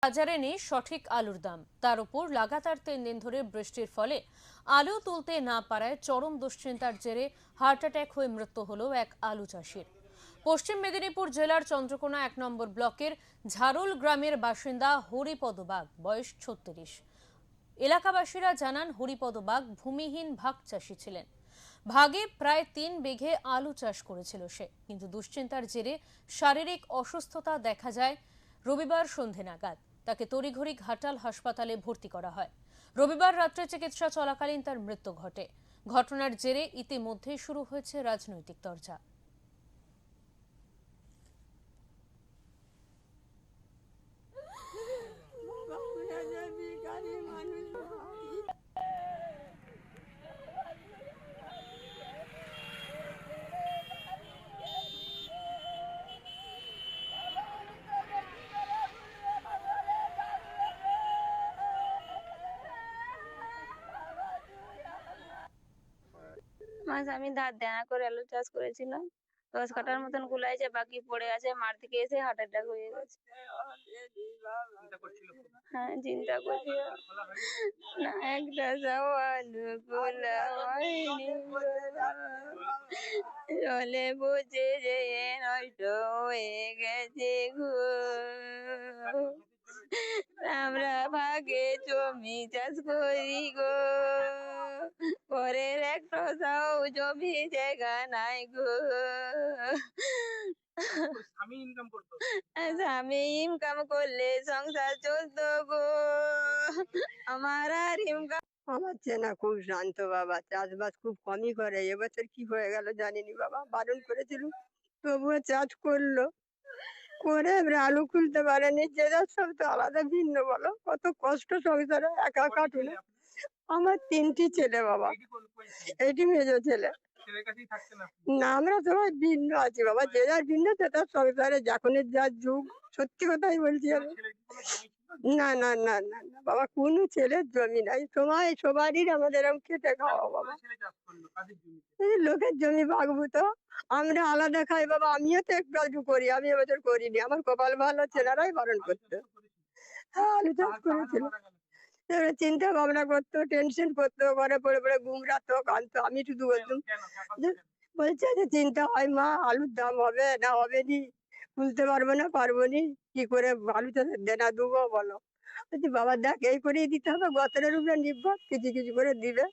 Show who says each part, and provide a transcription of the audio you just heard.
Speaker 1: বাজারে নেই সঠিক আলুর দাম, তার উপর লাগাতার 3 দিন ধরে বৃষ্টির ফলে আলু তুলতে না পারায় চরম দুশ্চিন্তার জেরে হার্ট অ্যাটাক হয়ে মৃত্যু হলো এক আলু চাষির। পশ্চিম মেদিনীপুর জেলার চন্দ্রকোনা 1 নম্বর ব্লকের ঝারুল গ্রামের বাসিন্দা হরিপদ বাগ, বয়স 36। এলাকাবাসীরা জানান হরিপদ বাগ ভূমিহীন ভাগ চাষি ছিলেন। ভাগে প্রায় 3 বিঘে আলু চাষ করেছিল সে, কিন্তু দুশ্চিন্তার জেরে শারীরিক অসুস্থতা দেখা যায় রবিবার সন্ধে নাগাদ। তাকে তড়িঘড়ি ঘাটাল হাসপাতালে ভর্তি করা হয়। রবিবার রাত্রে চিকিৎসা চলাকালীন তার মৃত্যু ঘটে। ঘটনার জেরে ইতিমধ্যেই শুরু হয়েছে রাজনৈতিক চর্চা।
Speaker 2: আমি ধার দেনা করে আলু চাষ করেছিলাম। 10 কাঠার মতন গুলাইছে, বাকি পড়ে আছে। মাঠ থেকে এসে হার্ট অ্যাটাক হয়ে গেছে। হ্যাঁ, চিন্তা করছি। না, একটা যাও আলু গুলা হয়নি জলে বুঝে যে নষ্ট হয়ে গেছে গো। আমরা ভাগে জমি চাষ করি গো, পরের একটা যাও জমি জায়গা নাই গো। স্বামী ইনকাম করলে সংসার চলতো গো, আমার আর ইনকাম।
Speaker 3: আমার চেনা খুব শান্ত বাবা, চাষবাস খুব কমই করে। এবছর কি হয়ে গেল জানিনি বাবা, বারণ করেছিল তবুও চাষ করলো। করে এবার আলু খুলতে পারেনি। যে যার সব তো আলাদা ভিন্ন, বলো কত কষ্ট সংসারে, একা কাটুন। আমার 3টি ছেলে বাবা, এইটি মেজো ছেলে। না, আমরা সবাই ভিন্ন আছি বাবা, যে যার ভিন্ন, যে তার সংসারে যখনের যার যুগ। সত্যি কথাই বলছি আমি। না না না না না বাবা, কোনো ছেলের জমি নাই, সময় সবারই আমাদের এরকম খেটে খাওয়া বাবা। এই লোকের জমি ভাগবো তো, আমরা আলাদা খাই বাবা। আমিও তো একটু আধটু করি, আমি এবছর করিনি, আমার কপাল ভালো, ছেলেরাই বারণ করতো। হ্যাঁ, আলু চাষ করেছিল। এবারে চিন্তা ভাবনা করতো, টেনশন করতো, ঘরে পড়ে পড়ে গুমরাতো, কাঁদতো। আমি শুধু বলতাম যে, বলছে যে চিন্তা হয় মা, আলুর দাম হবে না হবে নি, তুলতে পারবো না পারবো নি, কি করে আলু চাষের দেনা দেবো বলো। বলছি বাবা দেখ, এই করেই দিতে হবে, গতরের উপরে নির্ভর, কিছু কিছু করে দিবে।